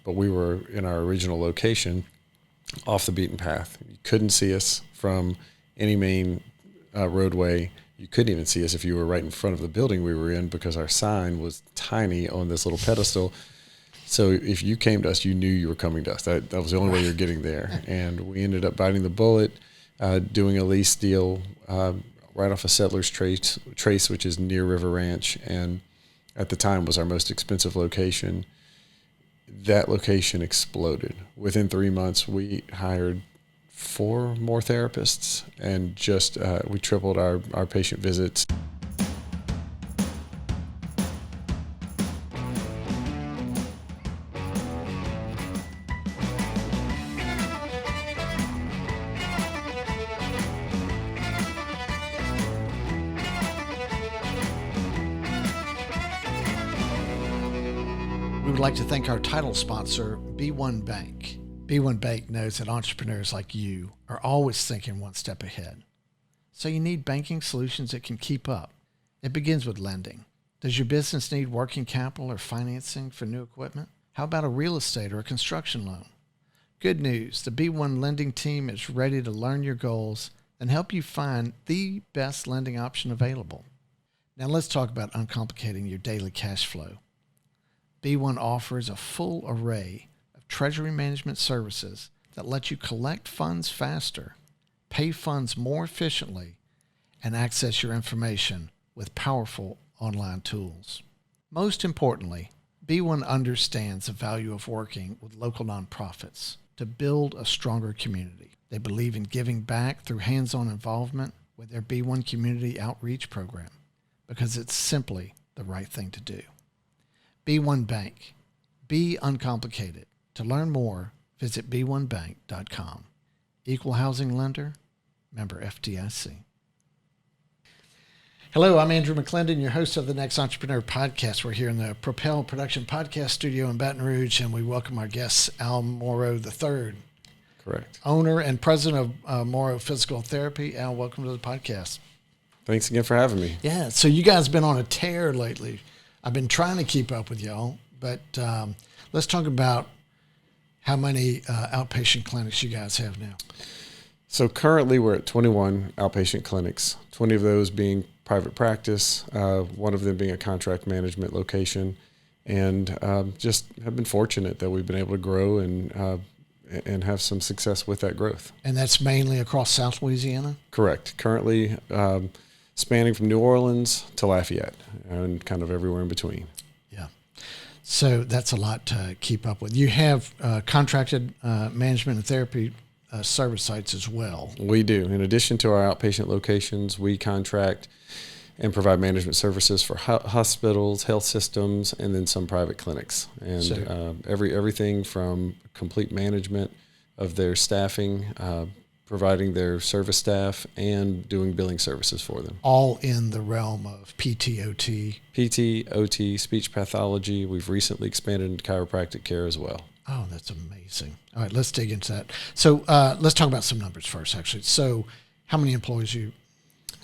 but we were in our original location off the beaten path. You couldn't see us from any main roadway. You couldn't even see us if you were right in front of the building we were in, because our sign was tiny on this little pedestal. So if you came to us, you knew you were coming to us. That was the only way you're getting there. And we ended up biting the bullet, doing a lease deal right off of Settlers Trace, which is near River Ranch, and at the time was our most expensive location. That location exploded. Within 3 months, we hired 4 more therapists, and just we tripled our patient visits. We would like to thank our title sponsor, B1 Bank. B1 Bank knows that entrepreneurs like you are always thinking one step ahead. So you need banking solutions that can keep up. It begins with lending. Does your business need working capital or financing for new equipment? How about a real estate or a construction loan? Good news, the B1 lending team is ready to learn your goals and help you find the best lending option available. Now let's talk about uncomplicating your daily cash flow. B1 offers a full array of treasury management services that let you collect funds faster, pay funds more efficiently, and access your information with powerful online tools. Most importantly, B1 understands the value of working with local nonprofits to build a stronger community. They believe in giving back through hands-on involvement with their B1 Community Outreach Program because it's simply the right thing to do. B1 Bank. Be uncomplicated. To learn more, visit b1bank.com. Equal housing lender, member FDIC. Hello, I'm Andrew McLindon, your host of the Next Entrepreneur Podcast. We're here in the Propel Production Podcast Studio in Baton Rouge, and we welcome our guest, Al Moreau III. Correct. Owner and president of Moreau Physical Therapy. Al, welcome to the podcast. Thanks again for having me. Yeah, so you guys have been on a tear lately. I've been trying to keep up with y'all, but let's talk about how many outpatient clinics you guys have now. So currently we're at 21 outpatient clinics, 20 of those being private practice, one of them being a contract management location, and just have been fortunate that we've been able to grow and have some success with that growth. And that's mainly across South Louisiana? Correct. Currently spanning from New Orleans to Lafayette and kind of everywhere in between. Yeah. So that's a lot to keep up with. You have contracted management and therapy service sites as well. We do. In addition to our outpatient locations, we contract and provide management services for hospitals, health systems, and then some private clinics. And so, everything from complete management of their staffing, providing their service staff, and doing billing services for them. All in the realm of PT, OT, speech pathology. We've recently expanded into chiropractic care as well. Oh, that's amazing. All right, let's dig into that. So let's talk about some numbers first, actually. So how many employees you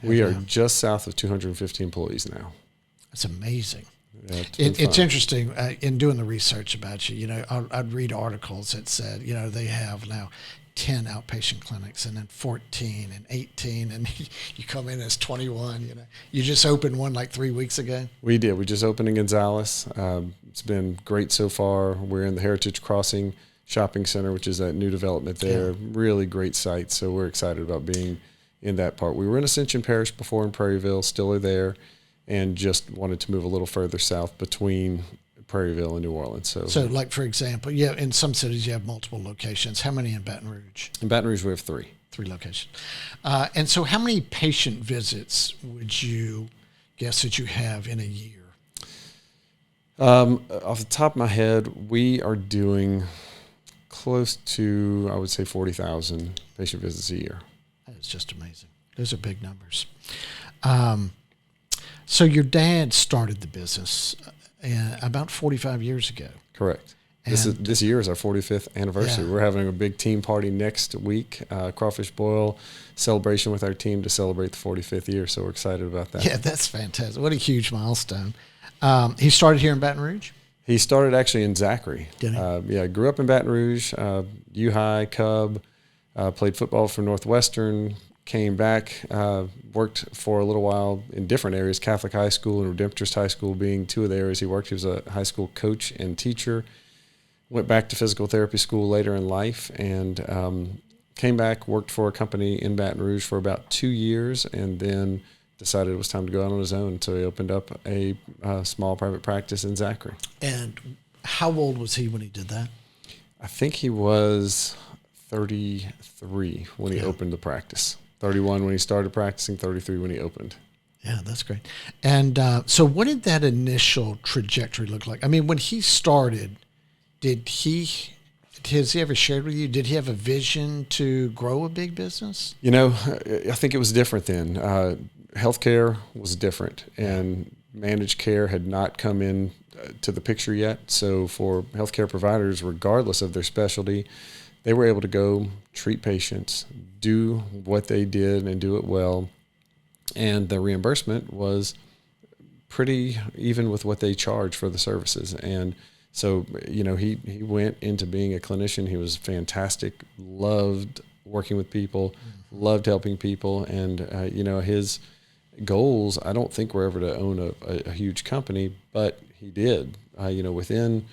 have We are now? just south of 250 employees now. That's amazing. Yeah, It's interesting in doing the research about you. You know, I'd read articles that said, you know, they have now 10 outpatient clinics and then 14 and 18, and you come in as 21. You know, you just opened one like 3 weeks ago. We did. We just opened in Gonzales. It's been great so far. We're in the Heritage Crossing Shopping Center, which is that new development there. Yeah. Really great site. So we're excited about being in that part. We were in Ascension Parish before in Prairieville, still are there, and just wanted to move a little further south between Prairieville and New Orleans. So like, for example, yeah, in some cities you have multiple locations. How many in Baton Rouge? In Baton Rouge, we have 3. 3 locations. And so how many patient visits would you guess that you have in a year? Off the top of my head, we are doing close to, I would say, 40,000 patient visits a year. That's just amazing. Those are big numbers. So your dad started the business about 45 years ago. Correct. This year is our 45th anniversary. Yeah. We're having a big team party next week, crawfish boil celebration with our team to celebrate the 45th year. So we're excited about that. Yeah, that's fantastic. What a huge milestone. He started here in Baton Rouge? He started actually in Zachary. Did he? Yeah, grew up in Baton Rouge, U-High, Cub, played football for Northwestern, came back, worked for a little while in different areas, Catholic High School and Redemptorist High School being two of the areas he worked. He was a high school coach and teacher. Went back to physical therapy school later in life and came back, worked for a company in Baton Rouge for about 2 years, and then decided it was time to go out on his own. So he opened up a small private practice in Zachary. And how old was he when he did that? I think he was 33 when he opened the practice. 31 when he started practicing, 33 when he opened. Yeah, that's great. And so what did that initial trajectory look like? I mean, when he started, has he ever shared with you, did he have a vision to grow a big business? You know, I think it was different then. Healthcare was different, and managed care had not come in to the picture yet. So for healthcare providers, regardless of their specialty, they were able to go treat patients, do what they did and do it well. And the reimbursement was pretty even with what they charged for the services. And so, you know, he went into being a clinician. He was fantastic, loved working with people, loved helping people. And, you know, his goals, I don't think were ever to own a huge company, but he did. You know, within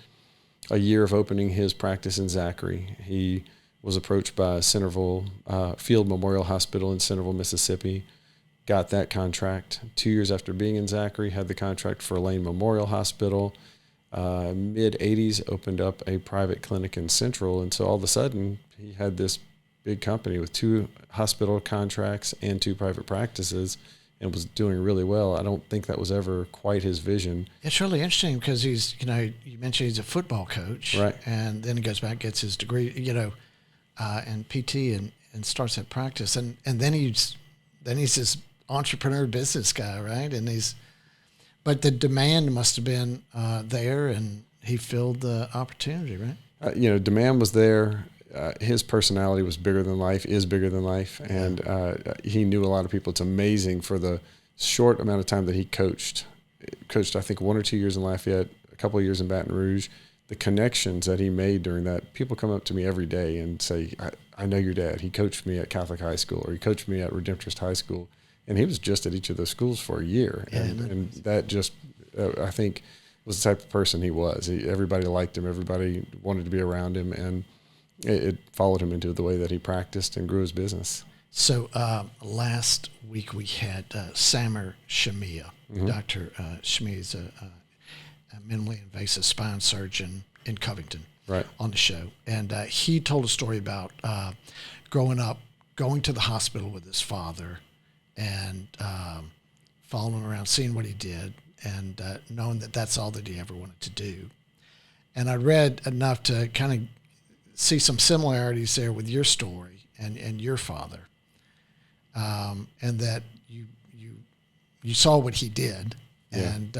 a year of opening his practice in Zachary, he was approached by Centerville Field Memorial Hospital in Centerville, Mississippi, got that contract. 2 years after being in Zachary, had the contract for Lane Memorial Hospital. Mid-'80s, opened up a private clinic in Central, and so all of a sudden, he had this big company with 2 hospital contracts and 2 private practices, and was doing really well. I don't think that was ever quite his vision. It's really interesting because he's, you know, you mentioned he's a football coach, right? And then he goes back, gets his degree, you know, in PT and starts that practice, and then he's this entrepreneur business guy, right? But the demand must have been there, and he filled the opportunity, right? You know, demand was there. His personality was bigger than life, is bigger than life, and he knew a lot of people. It's amazing for the short amount of time that he coached, I think 1 or 2 years in Lafayette, a couple of years in Baton Rouge, the connections that he made during that. People come up to me every day and say, I know your dad. He coached me at Catholic High School, or he coached me at Redemptorist High School. And he was just at each of those schools for a year. And that just, I think, was the type of person he was. Everybody liked him. Everybody wanted to be around him. And it followed him into the way that he practiced and grew his business. So last week we had Samer Shamia. Dr. Shamia is a minimally invasive spine surgeon in Covington, right, on the show. And he told a story about growing up, going to the hospital with his father, and following him around, seeing what he did, and knowing that that's all that he ever wanted to do. And I read enough to kind of see some similarities there with your story and your father, and that you saw what he did, and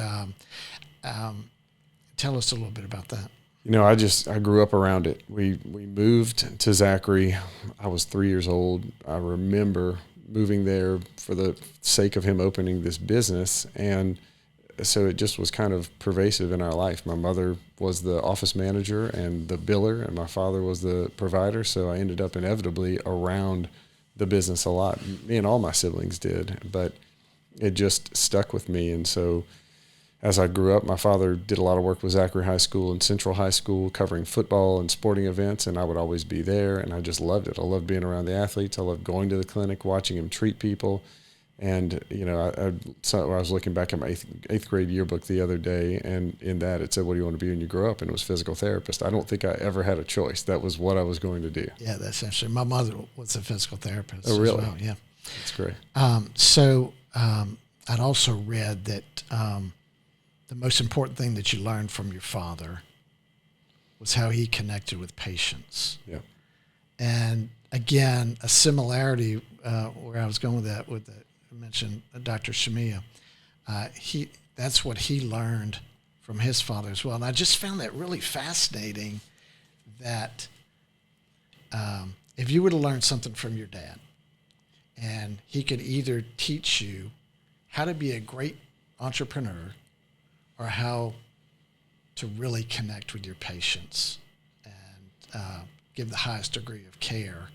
tell us a little bit about that. You know, I grew up around it. We moved to Zachary. I was 3 years old. I remember moving there for the sake of him opening this business, and so it just was kind of pervasive in our life. My mother was the office manager and the biller, and my father was the provider, so I ended up inevitably around the business a lot. Me and all my siblings did, but it just stuck with me. And so as I grew up, my father did a lot of work with Zachary High School and Central High School, covering football and sporting events, and I would always be there, and I just loved it. I loved being around the athletes. I loved going to the clinic, watching him treat people. And, you know, I was looking back at my eighth grade yearbook the other day, and in that it said, what do you want to be when you grow up? And it was physical therapist. I don't think I ever had a choice. That was what I was going to do. Yeah, that's actually, my mother was a physical therapist. Oh, really? As well. Yeah. That's great. So I'd also read that the most important thing that you learned from your father was how he connected with patients. Yeah. And again, a similarity where I was going with that, I mentioned Dr. Shamia. That's what he learned from his father as well. And I just found that really fascinating, that if you were to learn something from your dad, and he could either teach you how to be a great entrepreneur or how to really connect with your patients and give the highest degree of care,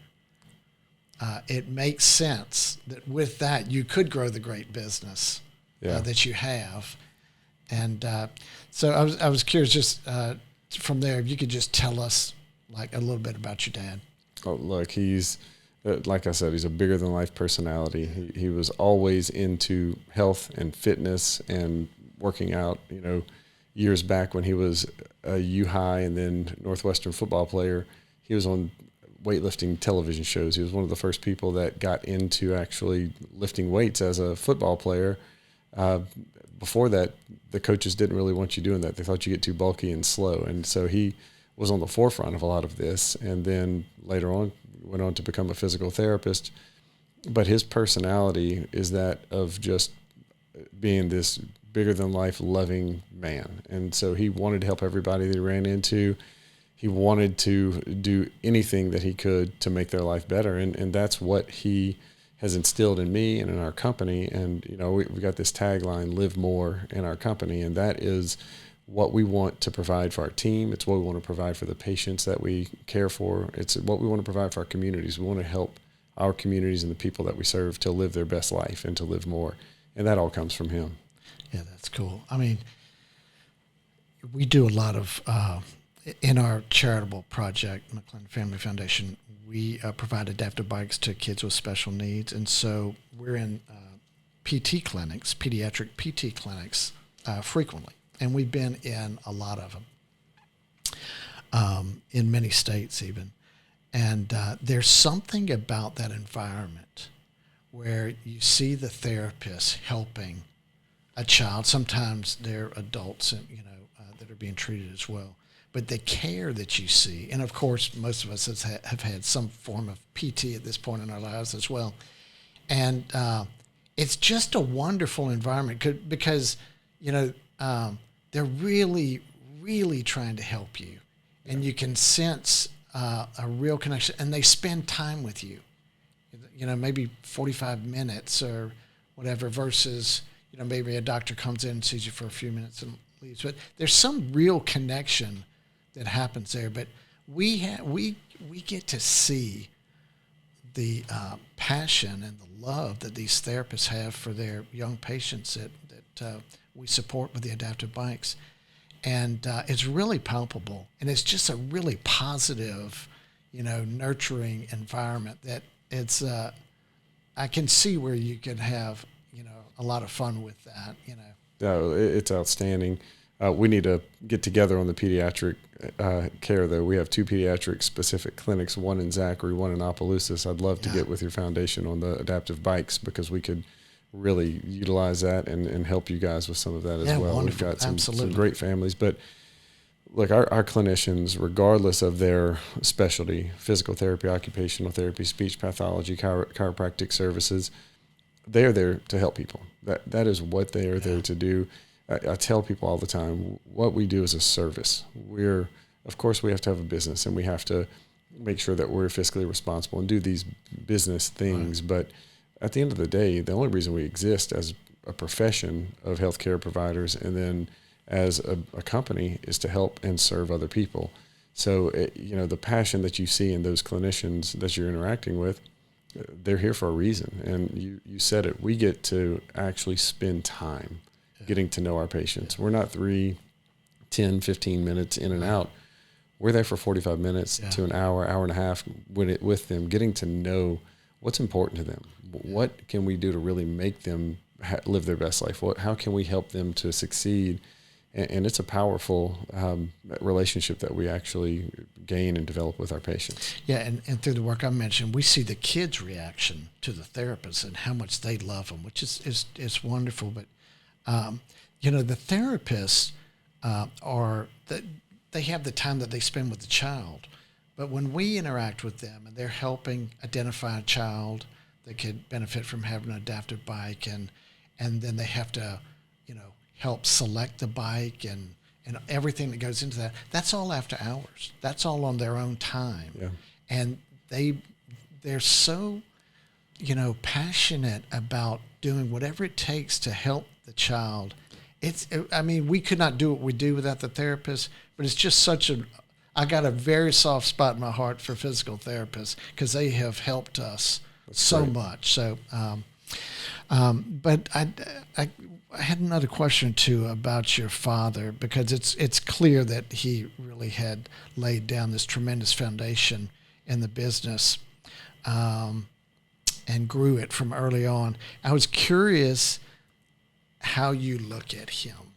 it makes sense that with that you could grow the great business that you have. And so I was curious, just from there, if you could just tell us like a little bit about your dad. Oh, look, he's like I said, he's a bigger than life personality. He was always into health and fitness and working out. You know, years back when he was a U-High and then Northwestern football player, he was on weightlifting television shows. He was one of the first people that got into actually lifting weights as a football player. Before that, the coaches didn't really want you doing that. They thought you get too bulky and slow. And so he was on the forefront of a lot of this. And then later on, went on to become a physical therapist. But his personality is that of just being this bigger than life loving man. And so he wanted to help everybody that he ran into. He wanted to do anything that he could to make their life better. And that's what he has instilled in me and in our company. And, you know, we got this tagline, live more, in our company. And that is what we want to provide for our team. It's what we want to provide for the patients that we care for. It's what we want to provide for our communities. We want to help our communities and the people that we serve to live their best life and to live more. And that all comes from him. Yeah, that's cool. I mean, we do a lot of, in our charitable project, McLindon Family Foundation, we provide adaptive bikes to kids with special needs. And so we're in PT clinics, pediatric PT clinics, frequently. And we've been in a lot of them, in many states even. And there's something about that environment where you see the therapist helping a child. Sometimes they're adults, and that are being treated as well. But the care that you see, and of course, most of us have had some form of PT at this point in our lives as well. And it's just a wonderful environment because, they're really, really trying to help you. And you can sense a real connection. And they spend time with you, maybe 45 minutes or whatever versus, maybe a doctor comes in and sees you for a few minutes and leaves. But there's some real connection that happens there. But we get to see the passion and the love that these therapists have for their young patients that we support with the adaptive bikes. And it's really palpable. And it's just a really positive, nurturing environment that it's, I can see where you can have, a lot of fun with that, Yeah, it's outstanding. We need to get together on the pediatric care, though. We have 2 pediatric specific clinics, one in Zachary, one in Opelousas. I'd love to get with your foundation on the adaptive bikes because we could really utilize that and help you guys with some of that as well. Wonderful. We've got some great families. But look, our clinicians, regardless of their specialty, physical therapy, occupational therapy, speech pathology, chiropractic services, they are there to help people. That is what they are there to do. I tell people all the time, what we do is a service. Of course, we have to have a business and we have to make sure that we're fiscally responsible and do these business things. Right. But at the end of the day, the only reason we exist as a profession of healthcare providers and then as a company is to help and serve other people. So, the passion that you see in those clinicians that you're interacting with, they're here for a reason. And you said it, we get to actually spend time getting to know our patients. We're not 3, 10, 15 minutes in and out. We're there for 45 minutes to an hour, hour and a half with them, getting to know what's important to them. What can we do to really make them live their best life? How can we help them to succeed? And it's a powerful relationship that we actually gain and develop with our patients. Yeah, and through the work I mentioned, we see the kids' reaction to the therapists and how much they love them, which is wonderful. But the therapists they have the time that they spend with the child. But when we interact with them and they're helping identify a child that could benefit from having an adaptive bike, and then they have to, help select the bike and everything that goes into that, that's all after hours. That's all on their own time. Yeah. And they're so, passionate about doing whatever it takes to help the child I mean, we could not do what we do without the therapist, but it's just I got a very soft spot in my heart for physical therapists because they have helped us so much. So, but I had another question or two about your father, because it's clear that he really had laid down this tremendous foundation in the business, and grew it from early on. I was curious how you look at him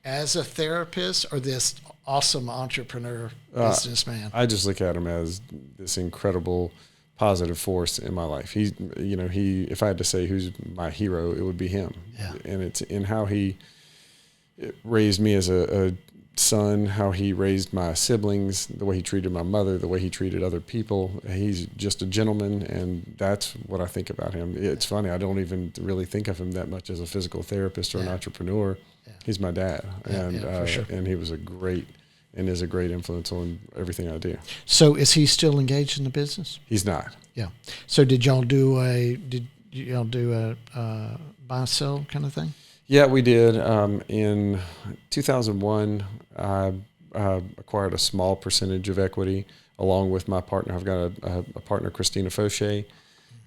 as a therapist or this awesome entrepreneur businessman. I just look at him as this incredible positive force in my life. If I had to say who's my hero, it would be him. Yeah. And it's in how he raised me as a son, how he raised my siblings, the way he treated my mother, the way he treated other people. He's just a gentleman, and that's what I think about him. It's funny, I don't even really think of him that much as a physical therapist or an entrepreneur. Yeah. He's my dad, for sure. And he was a great influence on everything I do. So is he still engaged in the business? He's not. Yeah. So did y'all do a buy sell kind of thing? Yeah, we did. In 2001, I acquired a small percentage of equity along with my partner. I've got a partner, Christina Fauché.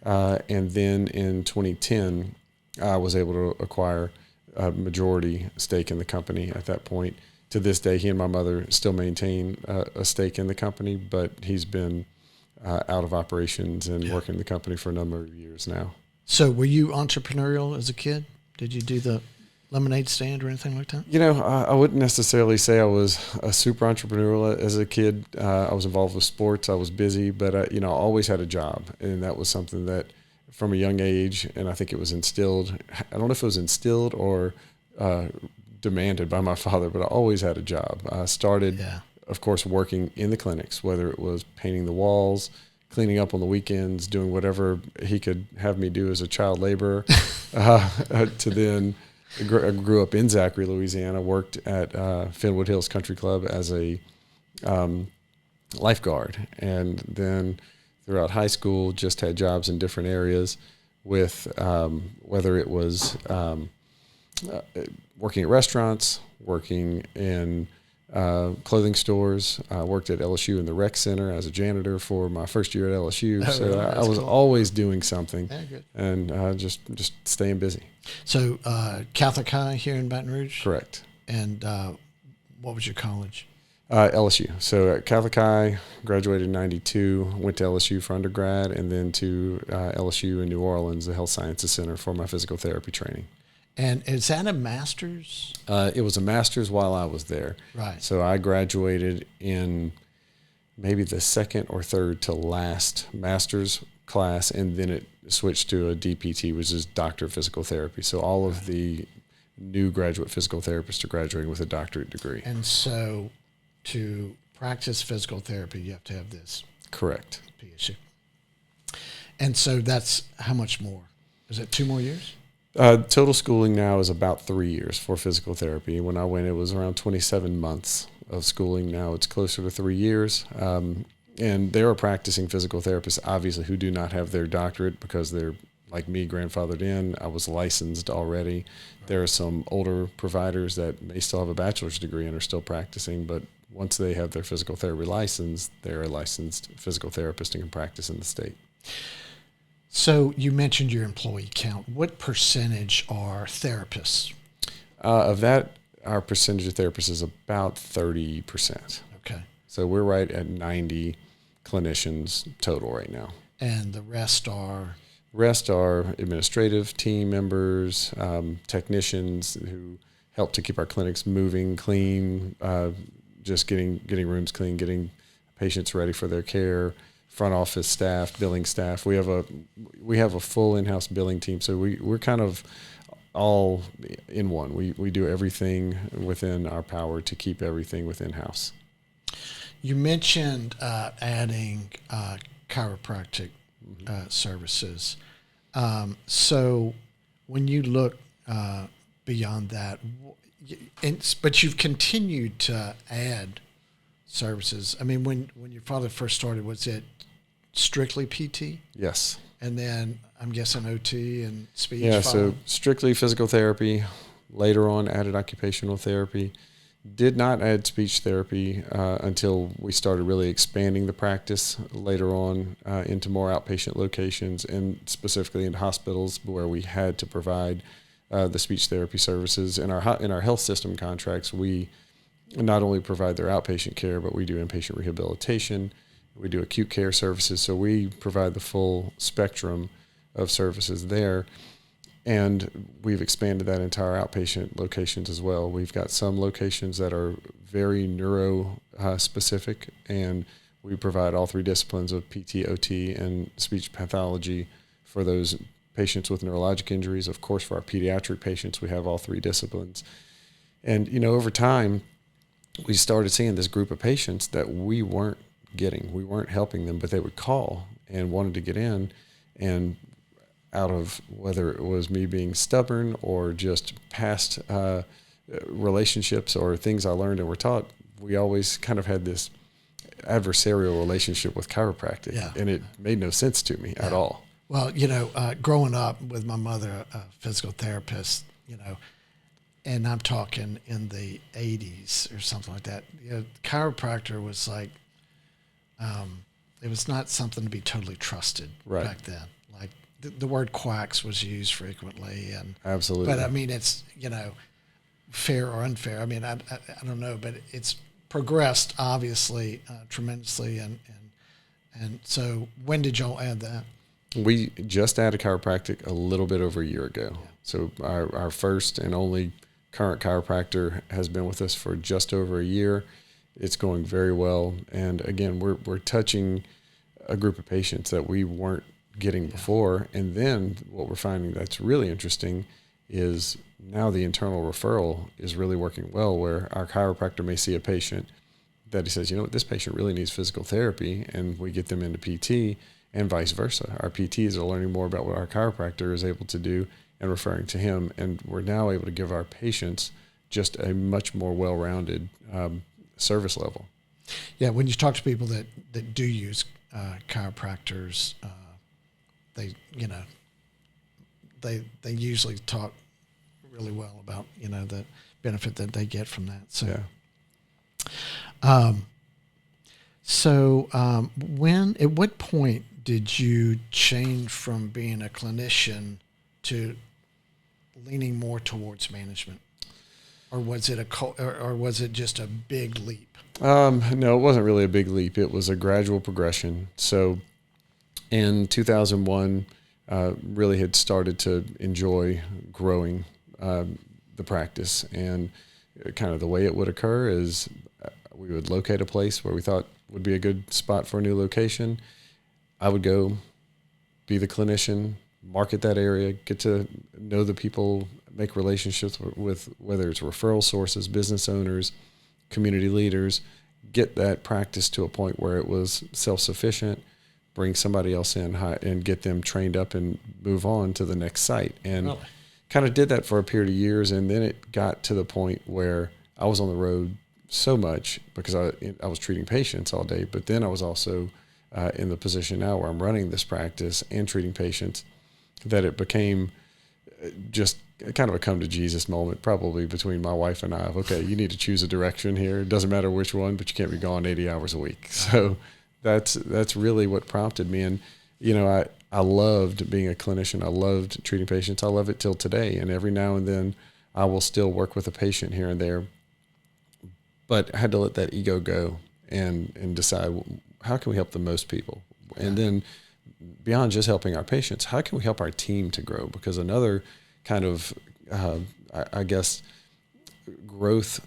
And then in 2010, I was able to acquire a majority stake in the company at that point. To this day, he and my mother still maintain a stake in the company, but he's been out of operations and working in the company for a number of years now. So were you entrepreneurial as a kid? Did you do the lemonade stand or anything like that? I wouldn't necessarily say I was a super entrepreneurial as a kid. I was involved with sports. I was busy, but I always had a job, and that was something that from a young age, and I think it was instilled. I don't know if it was instilled or demanded by my father, but I always had a job. I started, of course, working in the clinics, whether it was painting the walls, cleaning up on the weekends, doing whatever he could have me do as a child laborer, to then I grew up in Zachary, Louisiana, worked at Fenwood Hills Country Club as a lifeguard, and then throughout high school just had jobs in different areas with whether it was working at restaurants, working in clothing stores. I worked at LSU in the rec center as a janitor for my first year at LSU. So I was always doing something, and just staying busy. So Catholic High here in Baton Rouge? Correct. And what was your college? LSU. So at Catholic High, graduated in 92, went to LSU for undergrad, and then to LSU in New Orleans, the Health Sciences Center, for my physical therapy training. And is that a master's? It was a master's while I was there. Right. So I graduated in maybe the second or third to last master's class, and then it switched to a DPT, which is Doctor of Physical Therapy. So all of the new graduate physical therapists are graduating with a doctorate degree. And so to practice physical therapy, you have to have this. Correct. PhD. And so that's how much more? Is it 2 more years? Total schooling now is about 3 years for physical therapy. When I went, it was around 27 months of schooling. Now it's closer to 3 years. And there are practicing physical therapists, obviously, who do not have their doctorate because they're, like me, grandfathered in. I was licensed already. Right. There are some older providers that may still have a bachelor's degree and are still practicing, but once they have their physical therapy license, they're a licensed physical therapist and can practice in the state. So you mentioned your employee count. What percentage are therapists? Of that, our percentage of therapists is about 30%. Okay. So we're right at 90 clinicians total right now. And the rest are? Rest are administrative team members, technicians who help to keep our clinics moving, clean, just getting rooms clean, getting patients ready for their care. Front office staff, billing staff. We have a full in-house billing team, so we're kind of all in one. We do everything within our power to keep everything within house. You mentioned adding chiropractic services. So when you look beyond that, but you've continued to add services. I mean, when your father first started, was it strictly PT? Yes. And then I'm guessing OT and speech. Yeah, so strictly physical therapy, later on added occupational therapy. Did not add speech therapy until we started really expanding the practice later on into more outpatient locations and specifically in hospitals where we had to provide the speech therapy services. In our health system contracts, we not only provide their outpatient care, but we do inpatient rehabilitation. We do acute care services. So we provide the full spectrum of services there. And we've expanded that into our outpatient locations as well. We've got some locations that are very neuro specific, and we provide all three disciplines of PT, OT, and speech pathology for those patients with neurologic injuries. Of course, for our pediatric patients, we have all three disciplines. And, over time, we started seeing this group of patients that we weren't getting. We weren't helping them, but they would call and wanted to get in. And out of whether it was me being stubborn or just past relationships or things I learned and were taught, we always kind of had this adversarial relationship with chiropractic. Yeah. And it made no sense to me at all. Well, growing up with my mother, a physical therapist, and I'm talking in the 80s or something like that, chiropractor was like, it was not something to be totally trusted back then. Like, the word quacks was used frequently, and absolutely. But I mean, it's fair or unfair. I mean, I don't know, but it's progressed obviously tremendously, and so when did y'all add that? We just added chiropractic a little bit over a year ago. Yeah. So our first and only current chiropractor has been with us for just over a year. It's going very well, and again, we're touching a group of patients that we weren't getting before. And then what we're finding that's really interesting is now the internal referral is really working well, where our chiropractor may see a patient that he says, this patient really needs physical therapy, and we get them into PT, and vice versa. Our PTs are learning more about what our chiropractor is able to do and referring to him, and we're now able to give our patients just a much more well-rounded service level. Yeah, when you talk to people that do use chiropractors, they usually talk really well about the benefit that they get from that. So, at what point did you change from being a clinician to leaning more towards management, or was it just a big leap? No, it wasn't really a big leap. It was a gradual progression. So in 2001, really had started to enjoy growing the practice. And kind of the way it would occur is we would locate a place where we thought would be a good spot for a new location. I would go be the clinician, market that area, get to know the people, make relationships with whether it's referral sources, business owners, community leaders, get that practice to a point where it was self-sufficient, bring somebody else in and get them trained up and move on to the next site. And kind of did that for a period of years. And then it got to the point where I was on the road so much because I was treating patients all day, but then I was also in the position now where I'm running this practice and treating patients, that it became just kind of a come to Jesus moment, probably between my wife and I, of, okay, you need to choose a direction here. It doesn't matter which one, but you can't be gone 80 hours a week. So that's really what prompted me. And, I loved being a clinician. I loved treating patients. I love it till today. And every now and then I will still work with a patient here and there, but I had to let that ego go and decide, how can we help the most people? And then beyond just helping our patients, how can we help our team to grow? Because another kind of, I guess, growth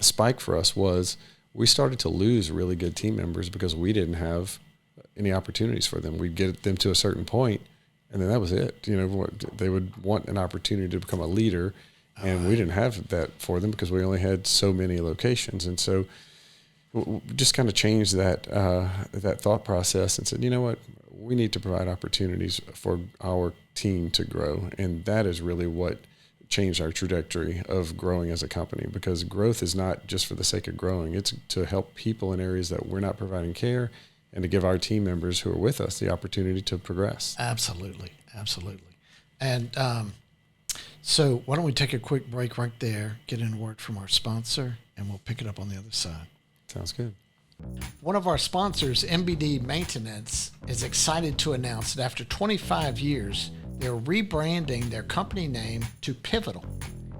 spike for us was we started to lose really good team members because we didn't have any opportunities for them. We'd get them to a certain point, and then that was it. They would want an opportunity to become a leader, and we didn't have that for them because we only had so many locations. And so just kind of changed that thought process and said, you know what, we need to provide opportunities for our team to grow. And that is really what changed our trajectory of growing as a company, because growth is not just for the sake of growing. It's to help people in areas that we're not providing care and to give our team members who are with us the opportunity to progress. Absolutely. And So why don't we take a quick break right there, get in a word from our sponsor, and we'll pick it up on the other side. Sounds good. One of our sponsors, MBD Maintenance, is excited to announce that after 25 years, they're rebranding their company name to Pivotal.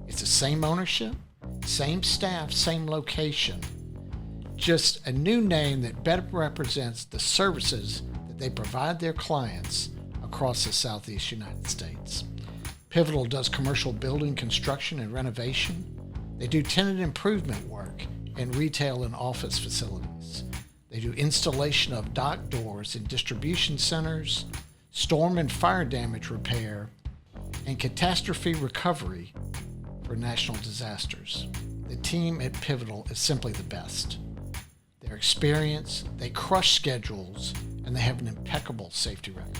It's the same ownership, same staff, same location. Just a new name that better represents the services that they provide their clients across the Southeast United States. Pivotal does commercial building construction and renovation. They do tenant improvement work in retail and office facilities. They do installation of dock doors in distribution centers, storm and fire damage repair, and catastrophe recovery for national disasters. The team at Pivotal is simply the best. They're experienced, they crush schedules, and they have an impeccable safety record.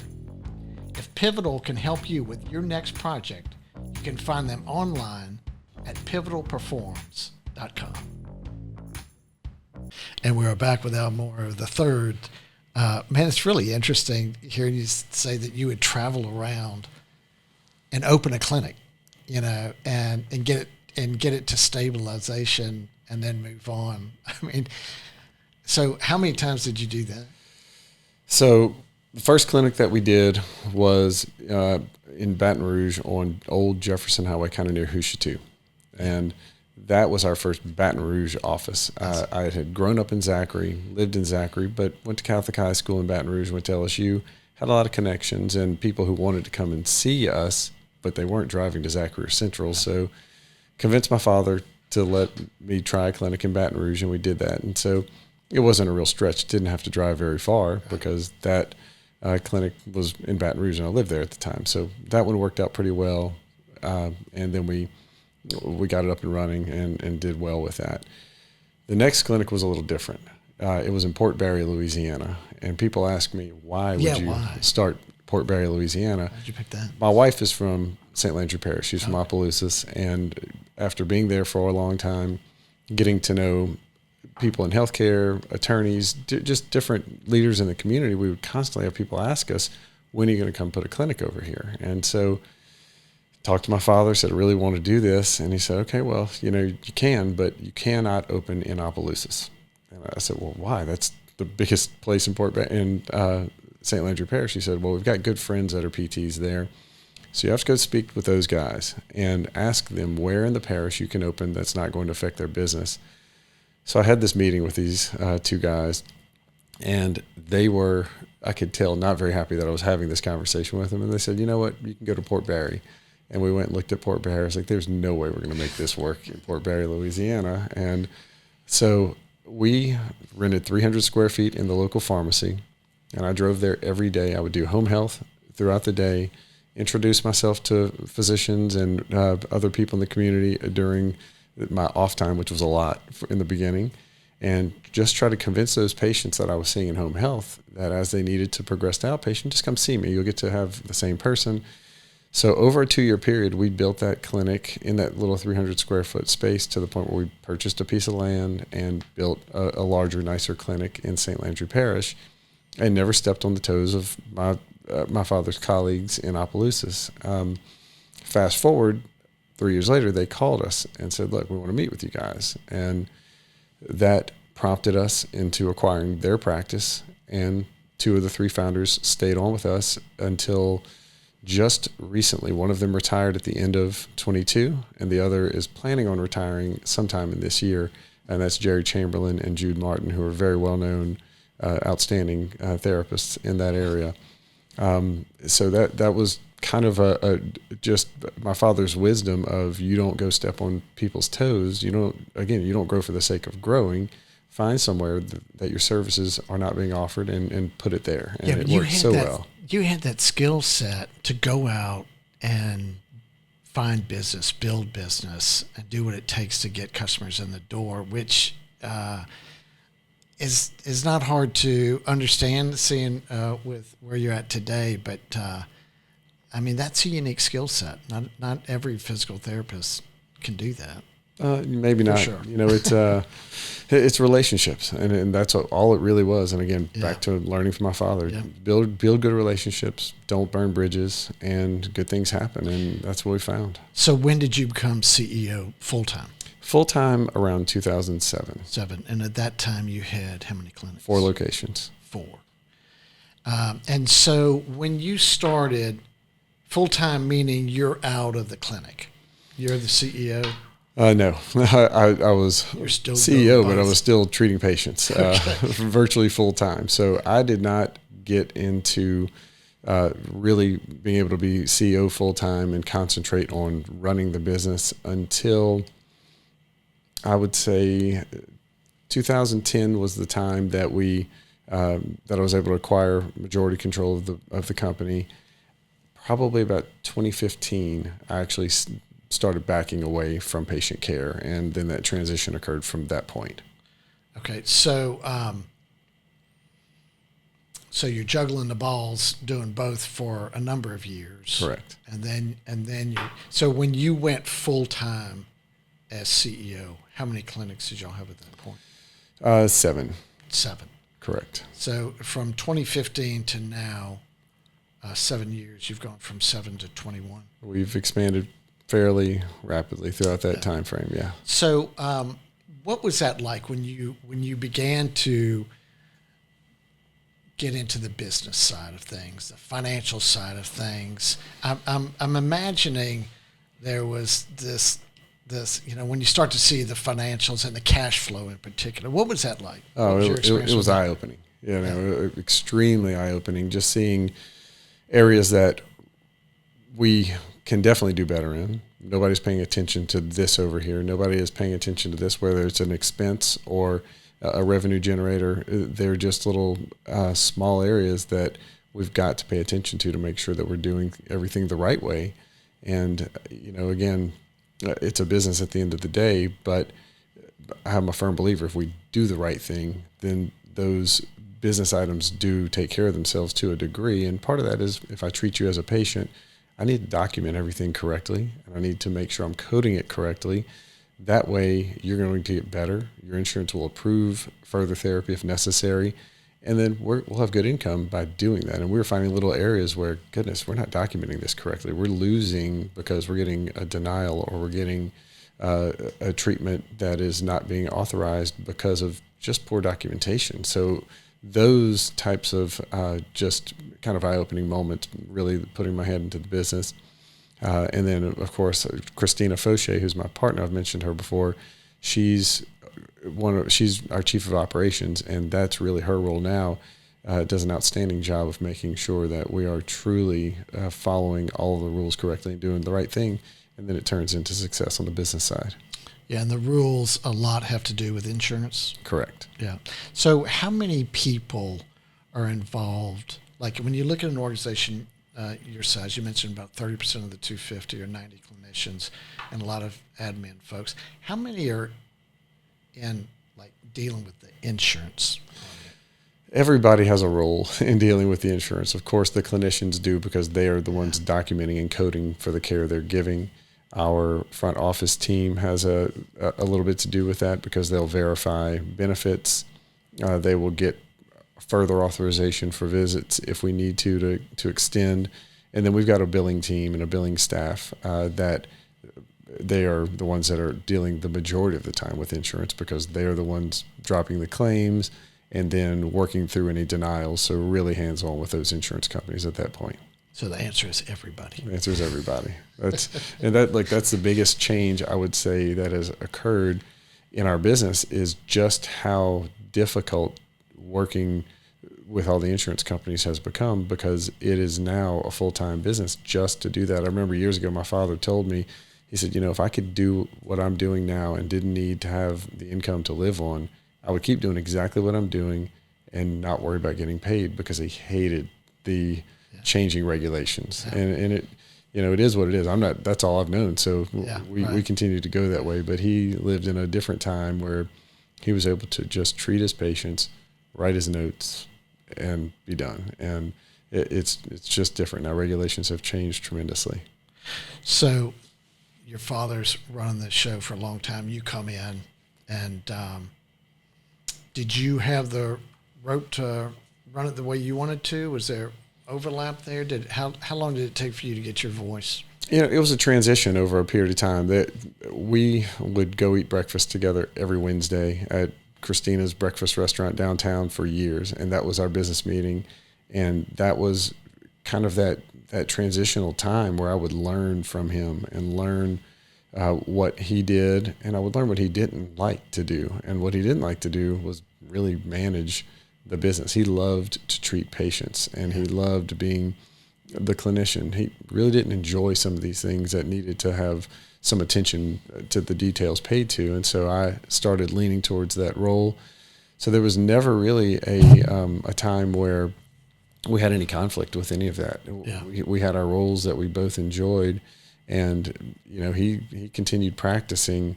If Pivotal can help you with your next project, you can find them online at pivotalperforms.com. And we're back with Al Moreau III. Man, it's really interesting hearing you say that you would travel around and open a clinic, and get it to stabilization and then move on. I mean, so how many times did you do that? So the first clinic that we did was in Baton Rouge on Old Jefferson Highway, kind of near Hushatoo. And that was our first Baton Rouge office. I had grown up in Zachary, lived in Zachary, but went to Catholic high school in Baton Rouge, went to LSU, had a lot of connections and people who wanted to come and see us, but they weren't driving to Zachary or Central. So convinced my father to let me try a clinic in Baton Rouge, and we did that. And so it wasn't a real stretch. Didn't have to drive very far because that clinic was in Baton Rouge, and I lived there at the time. So that one worked out pretty well. And then we got it up and running and did well with that. The next clinic was a little different. It was in Port Barre, Louisiana. And people ask me, why would you start Port Barre, Louisiana? Why'd you pick that? My wife is from St. Landry Parish. She's from Opelousas. And after being there for a long time, getting to know people in healthcare, attorneys, just different leaders in the community, we would constantly have people ask us, when are you going to come put a clinic over here? And so talked to my father, said, I really want to do this. And he said, okay, well, you can, but you cannot open in Opelousas. And I said, well, why? That's the biggest place in St. Landry Parish. He said, well, we've got good friends that are PTs there. So you have to go speak with those guys and ask them where in the parish you can open that's not going to affect their business. So I had this meeting with these two guys, and they were, I could tell, not very happy that I was having this conversation with them. And they said, you know what, you can go to Port Barre. And we went and looked at Port Barre. I was like, there's no way we're going to make this work in Port Barre, Louisiana. And so we rented 300 square feet in the local pharmacy, and I drove there every day. I would do home health throughout the day, introduce myself to physicians and other people in the community during my off time, which was a lot in the beginning, and just try to convince those patients that I was seeing in home health that as they needed to progress to outpatient, just come see me. You'll get to have the same person. So over a 2-year period, we built that clinic in that little 300 square foot space to the point where we purchased a piece of land and built a larger, nicer clinic in St. Landry Parish, and never stepped on the toes of my father's colleagues in Opelousas. Fast forward 3 years later, they called us and said, look, we want to meet with you guys. And that prompted us into acquiring their practice. And 2 of the 3 founders stayed on with us until just recently. One of them retired at the end of 22, and the other is planning on retiring sometime in this year. And that's Jerry Chamberlain and Jude Martin, who are very well-known, outstanding therapists in that area. So that was kind of just my father's wisdom of, you don't go step on people's toes. You don't grow for the sake of growing. Find somewhere that your services are not being offered and put it there. And it worked so well. You had that skill set to go out and find business, build business, and do what it takes to get customers in the door, which is not hard to understand, seeing with where you're at today. But I mean, that's a unique skill set. Not every physical therapist can do that. Maybe not. sure. It's relationships, and that's all it really was. And again, back to learning from my father: build good relationships, don't burn bridges, and good things happen. And that's what we found. So when did you become CEO full time? Full time around 2007. And at that time you had how many clinics? 4 locations. 4. And so when you started full time, meaning you're out of the clinic, you're the CEO. No, I was still CEO, but I was still treating patients virtually full time. So I did not get into really being able to be CEO full time and concentrate on running the business until I would say 2010 was the time that that I was able to acquire majority control of the company. Probably about 2015, I actually started backing away from patient care, and then that transition occurred from that point. Okay, so so you're juggling the balls, doing both for a number of years. Correct. And then so when you went full time as CEO, how many clinics did y'all have at that point? 7. 7. Correct. So from 2015 to now, 7 years, you've gone from 7 to 21. We've expanded fairly rapidly throughout that time frame. Yeah. So, what was that like when you began to get into the business side of things, the financial side of things? I'm imagining there was this when you start to see the financials and the cash flow in particular. What was that like? Oh, it was eye opening. Extremely eye opening. Just seeing areas that we can definitely do better in. Nobody's paying attention to this over here. Nobody is paying attention to this, whether it's an expense or a revenue generator. They're just little small areas that we've got to pay attention to make sure that we're doing everything the right way. And, again, it's a business at the end of the day, but I'm a firm believer if we do the right thing, then those business items do take care of themselves to a degree. And part of that is if I treat you as a patient, I need to document everything correctly, and I need to make sure I'm coding it correctly. That way, you're going to get better. Your insurance will approve further therapy if necessary, and then we'll have good income by doing that. And we're finding little areas where, goodness, we're not documenting this correctly. We're losing because we're getting a denial or we're getting a treatment that is not being authorized because of just poor documentation. So those types of just kind of eye-opening moments, really putting my head into the business. And then, of course, Christina Fauché, who's my partner, I've mentioned her before. She's our chief of operations, and that's really her role now. Does an outstanding job of making sure that we are truly following all of the rules correctly and doing the right thing, and then it turns into success on the business side. Yeah, and the rules a lot have to do with insurance. Correct. Yeah. So how many people are involved? Like when you look at an organization your size, you mentioned about 30% of the 250 or 90 clinicians and a lot of admin folks. How many are in like dealing with the insurance? Everybody has a role in dealing with the insurance. Of course, the clinicians do because they are the ones documenting and coding for the care they're giving. Our front office team has a little bit to do with that because they'll verify benefits. They will get further authorization for visits if we need to extend. And then we've got a billing team and a billing staff that they are the ones that are dealing the majority of the time with insurance because they are the ones dropping the claims and then working through any denials. So really hands-on with those insurance companies at that point. So the answer is everybody. The answer is everybody. That's the biggest change I would say that has occurred in our business is just how difficult working with all the insurance companies has become because it is now a full-time business just to do that. I remember years ago my father told me, he said, if I could do what I'm doing now and didn't need to have the income to live on, I would keep doing exactly what I'm doing and not worry about getting paid because he hated the changing regulations. Yeah. And it, it is what it is. That's all I've known. So we continue to go that way, but he lived in a different time where he was able to just treat his patients, write his notes and be done. And it's just different. Now regulations have changed tremendously. So your father's running the show for a long time. You come in, and did you have the rope to run it the way you wanted to? Was there overlap there? How long did it take for you to get your voice? It was a transition over a period of time. That we would go eat breakfast together every Wednesday at Christina's breakfast restaurant downtown for years, and that was our business meeting. And that was kind of that transitional time where I would learn from him and learn what he did, and I would learn what he didn't like to do. And what he didn't like to do was really manage the business. He loved to treat patients, and he loved being the clinician. He really didn't enjoy some of these things that needed to have some attention to the details paid to. And so I started leaning towards that role. So there was never really a time where we had any conflict with any of that. Yeah. We had our roles that we both enjoyed, and he continued practicing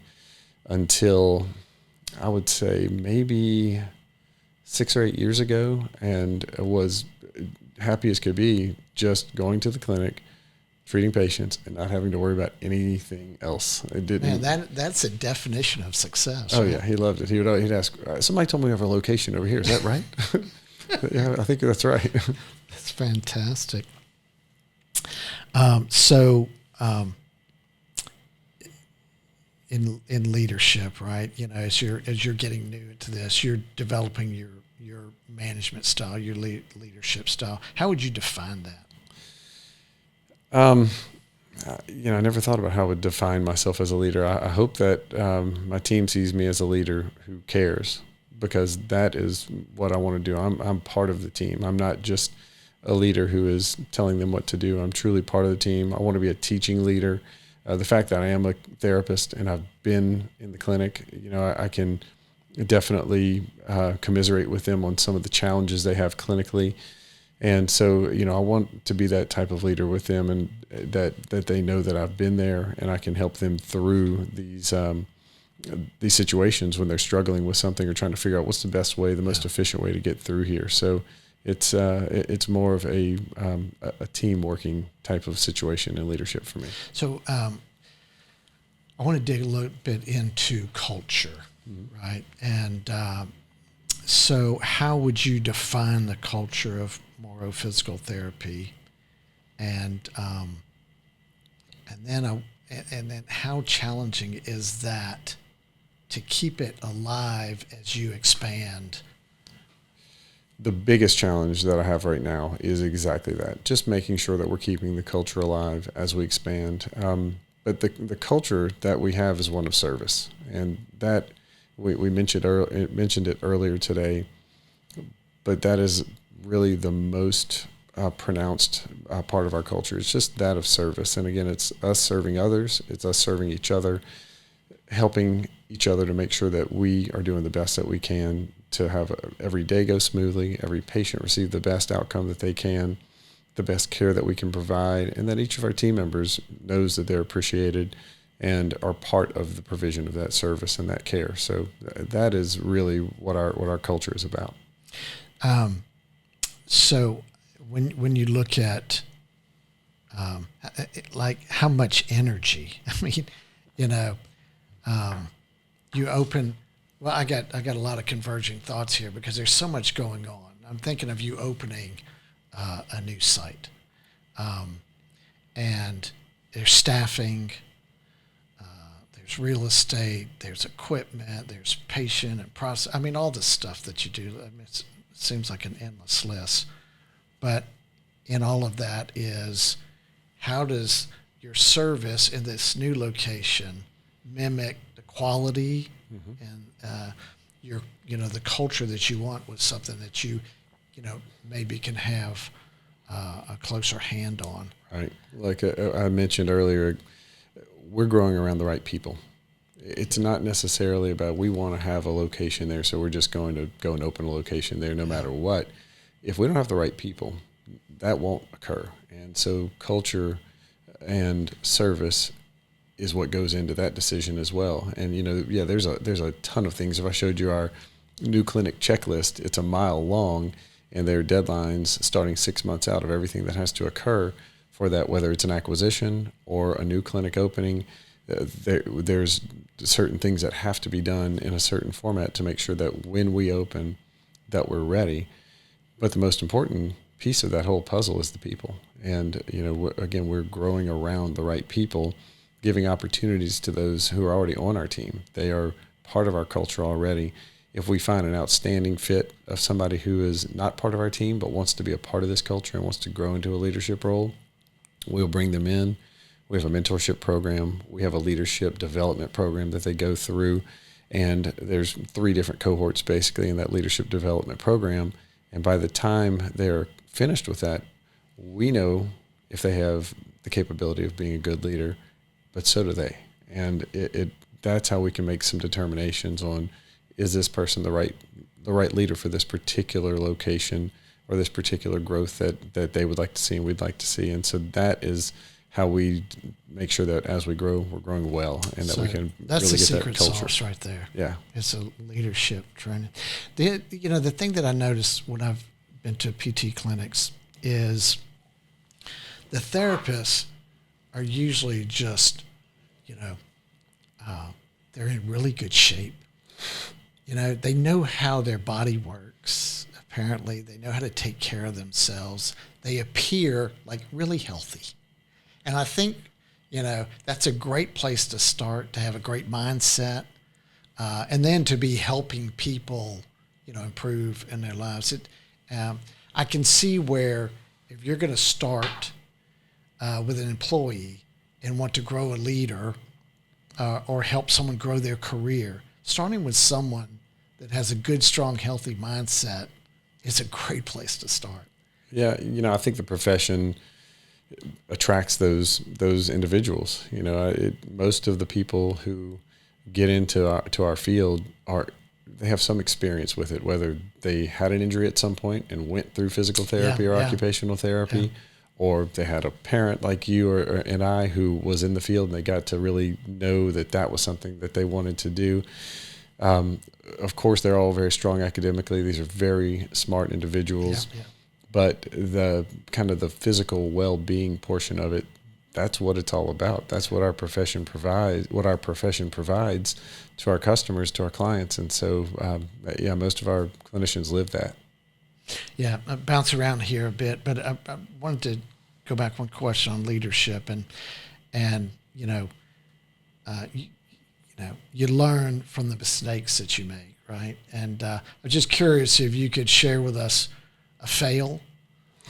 until I would say maybe 6 or 8 years ago, and was happy as could be just going to the clinic, treating patients, and not having to worry about anything else. It didn't. Man, that's a definition of success. Oh right? yeah, he loved it. He'd ask, somebody told me we have a location over here. Is that right? Yeah, I think that's right. That's fantastic. In leadership, right? As you're getting new into this, you're developing your management style, your leadership style. How would you define that? I never thought about how I would define myself as a leader. I hope that my team sees me as a leader who cares, because that is what I want to do. I'm part of the team. I'm not just a leader who is telling them what to do. I'm truly part of the team. I want to be a teaching leader. The fact that I am a therapist and I've been in the clinic, I can definitely commiserate with them on some of the challenges they have clinically. And so, I want to be that type of leader with them, and that they know that I've been there and I can help them through these situations when they're struggling with something or trying to figure out what's the best way, the most efficient way to get through here. So it's more of a team working type of situation and leadership for me. So I want to dig a little bit into culture, right? And so how would you define the culture of Moreau Physical Therapy, and then how challenging is that to keep it alive as you expand? The biggest challenge that I have right now is exactly that, just making sure that we're keeping the culture alive as we expand. But the culture that we have is one of service, and that we mentioned it earlier today, but that is really the most pronounced part of our culture. It's just that of service. And again, it's us serving others. It's us serving each other, helping each other to make sure that we are doing the best that we can to have every day go smoothly, every patient receive the best outcome that they can, the best care that we can provide, and that each of our team members knows that they're appreciated and are part of the provision of that service and that care. So that is really what our culture is about. So when you look at like how much energy, I mean, you open. Well, I got a lot of converging thoughts here because there's so much going on. I'm thinking of you opening a new site, and there's staffing, there's real estate, there's equipment, there's patient and process. I mean, all the stuff that you do. I mean, it seems like an endless list. But in all of that is, how does your service in this new location mimic the quality and your the culture that you want with something that you maybe can have a closer hand on? Right. Like I mentioned earlier, we're growing around the right people. It's not necessarily about we want to have a location there, so we're just going to go and open a location there no matter what. If we don't have the right people, that won't occur. And so culture and service is what goes into that decision as well. And there's a ton of things. If I showed you our new clinic checklist, it's a mile long, and there are deadlines starting 6 months out of everything that has to occur for that, whether it's an acquisition or a new clinic opening. there's certain things that have to be done in a certain format to make sure that when we open, that we're ready. But the most important piece of that whole puzzle is the people. And, again, we're growing around the right people, giving opportunities to those who are already on our team. They are part of our culture already. If we find an outstanding fit of somebody who is not part of our team but wants to be a part of this culture and wants to grow into a leadership role, we'll bring them in. We have a mentorship program. We have a leadership development program that they go through. And there's 3 different cohorts basically in that leadership development program. And by the time they're finished with that, we know if they have the capability of being a good leader, but so do they. And that's how we can make some determinations on, is this person the right leader for this particular location or this particular growth that they would like to see and we'd like to see. And so that is how we make sure that as we grow, we're growing well, and that we can that's really the get secret that culture sauce right there. Yeah, it's a leadership training. The thing that I noticed when I've been to PT clinics is the therapists are usually just, they're in really good shape. They know how their body works. Apparently, they know how to take care of themselves. They appear like really healthy. And I think, that's a great place to start, to have a great mindset, and then to be helping people, improve in their lives. I can see where if you're going to start with an employee and want to grow a leader or help someone grow their career, starting with someone that has a good, strong, healthy mindset is a great place to start. Yeah, I think the profession attracts those individuals. Most of the people who get into our field they have some experience with it, whether they had an injury at some point and went through physical therapy or occupational therapy, or they had a parent like you and I who was in the field and they got to really know that was something that they wanted to do. Of course, they're all very strong academically. These are very smart individuals. Yeah. But the kind of the physical well-being portion of it, that's what it's all about. That's what our profession provides. What our profession provides to our customers, to our clients, and so most of our clinicians live that. Yeah, I bounce around here a bit, but I wanted to go back one question on leadership, and you learn from the mistakes that you make, right? And I'm just curious if you could share with us a fail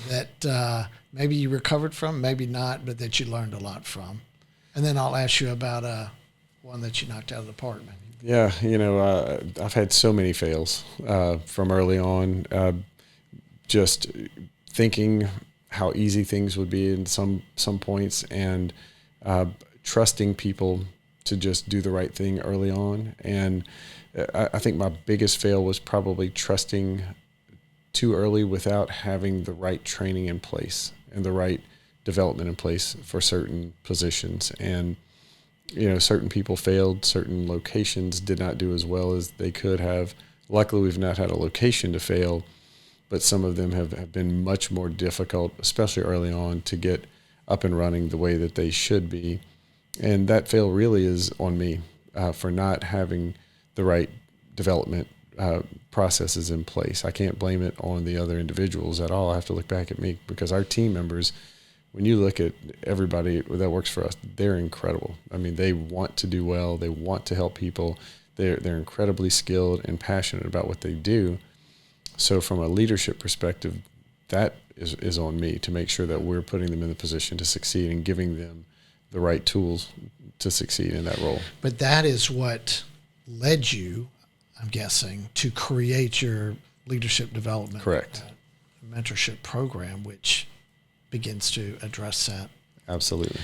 that maybe you recovered from, maybe not, but that you learned a lot from. And then I'll ask you about one that you knocked out of the park, maybe. Yeah, I've had so many fails from early on, just thinking how easy things would be in some points, and trusting people to just do the right thing early on. And I think my biggest fail was probably trusting too early without having the right training in place and the right development in place for certain positions. And, certain people failed, certain locations did not do as well as they could have. Luckily, we've not had a location to fail, but some of them have been much more difficult, especially early on, to get up and running the way that they should be. And that fail really is on me for not having the right development processes in place. I can't blame it on the other individuals at all. I have to look back at me, because our team members, when you look at everybody that works for us, they're incredible. I mean, they want to do well. They want to help people. They're incredibly skilled and passionate about what they do. So from a leadership perspective, that is on me to make sure that we're putting them in the position to succeed and giving them the right tools to succeed in that role. But that is what led you, I'm guessing, to create your leadership development mentorship program, which begins to address that. Absolutely.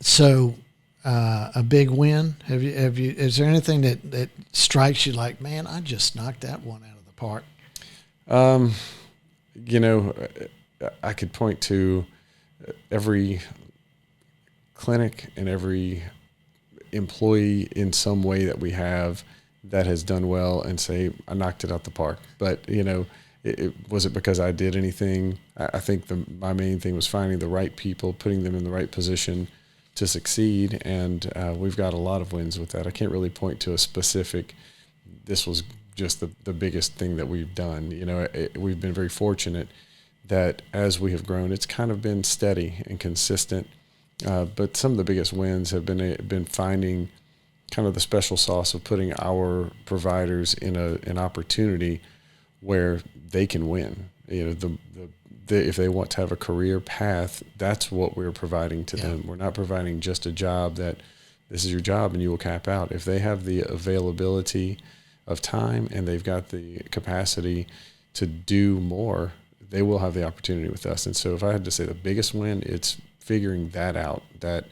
So a big win. Have you? Is there anything that strikes you like, man, I just knocked that one out of the park? I could point to every clinic and every employee in some way that we have that has done well and say, I knocked it out the park. But, Was it because I did anything? I think my main thing was finding the right people, putting them in the right position to succeed, and we've got a lot of wins with that. I can't really point to a specific, this was just the biggest thing that we've done. We've been very fortunate that as we have grown, it's kind of been steady and consistent. But some of the biggest wins have been finding kind of the special sauce of putting our providers in an opportunity where they can win. If they want to have a career path, that's what we're providing to them. We're not providing just a job that this is your job and you will cap out. If they have the availability of time and they've got the capacity to do more, they will have the opportunity with us. And so if I had to say the biggest win, it's figuring that out, that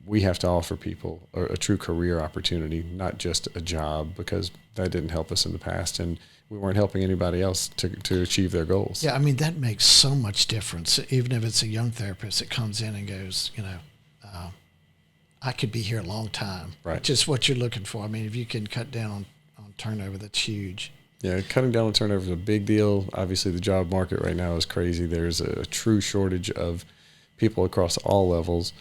we have to offer people a true career opportunity, not just a job, because that didn't help us in the past. And we weren't helping anybody else to achieve their goals. Yeah, I mean, that makes so much difference. Even if it's a young therapist that comes in and goes, I could be here a long time. Right. Just what you're looking for. I mean, if you can cut down on turnover, that's huge. Yeah, cutting down on turnover is a big deal. Obviously, the job market right now is crazy. There's a true shortage of people across all levels.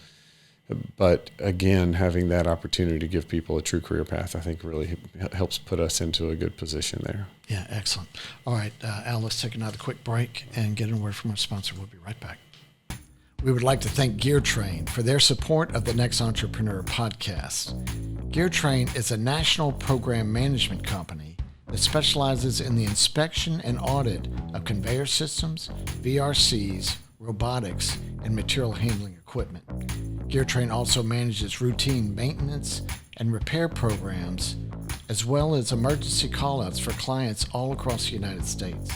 But again, having that opportunity to give people a true career path, I think really helps put us into a good position there. Yeah, excellent. All right, Al, let's take another quick break and get a word from our sponsor. We'll be right back. We would like to thank GearTrain for their support of the Next Entrepreneur podcast. GearTrain is a national program management company that specializes in the inspection and audit of conveyor systems, VRCs, robotics, and material handling equipment. GearTrain also manages routine maintenance and repair programs, as well as emergency callouts for clients all across the United States.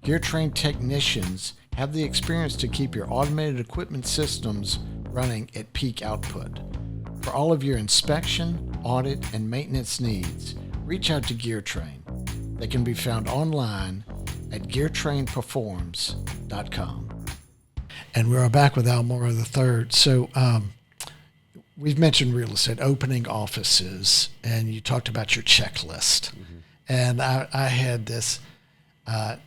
GearTrain technicians have the experience to keep your automated equipment systems running at peak output. For all of your inspection, audit, and maintenance needs, reach out to GearTrain. They can be found online at GearTrainPerforms.com. And we're back with Al Moreau III. So we've mentioned real estate, opening offices, and you talked about your checklist. Mm-hmm. And I had this,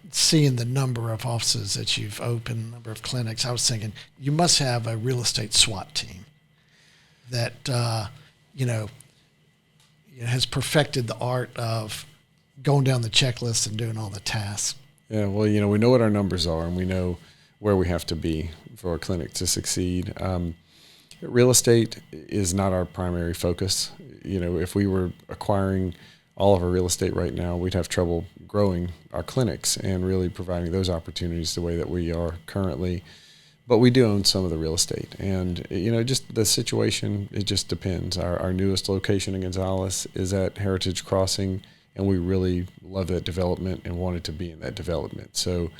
seeing the number of offices that you've opened, number of clinics, I was thinking you must have a real estate SWAT team that, has perfected the art of going down the checklist and doing all the tasks. Yeah, well, we know what our numbers are, and we know where we have to be for our clinic to succeed. Real estate is not our primary focus. If we were acquiring all of our real estate right now, we'd have trouble growing our clinics and really providing those opportunities the way that we are currently. But we do own some of the real estate. And, just the situation, it just depends. Our newest location in Gonzales is at Heritage Crossing, and we really love that development and wanted to be in that development. So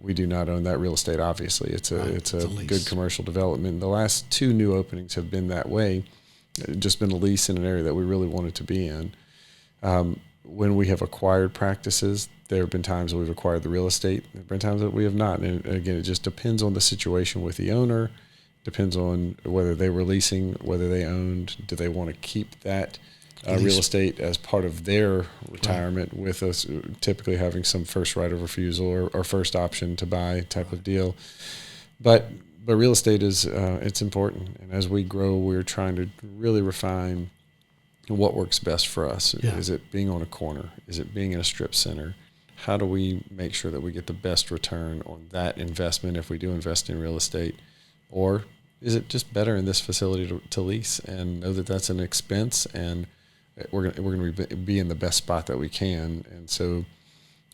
we do not own that real estate, obviously. It's a good commercial development. The last two new openings have been that way, just been a lease in an area that we really wanted to be in. When we have acquired practices, there have been times that we've acquired the real estate. There have been times that we have not. And again, it just depends on the situation with the owner, depends on whether they were leasing, whether they owned, do they want to keep that real estate as part of their retirement, right, with us typically having some first right of refusal or first option to buy type of deal. But real estate is it's important. And as we grow, we're trying to really refine what works best for us. Yeah. Is it being on a corner? Is it being in a strip center? How do we make sure that we get the best return on that investment if we do invest in real estate? Or is it just better in this facility to lease and know that that's an expense, and we're going to be in the best spot that we can? And so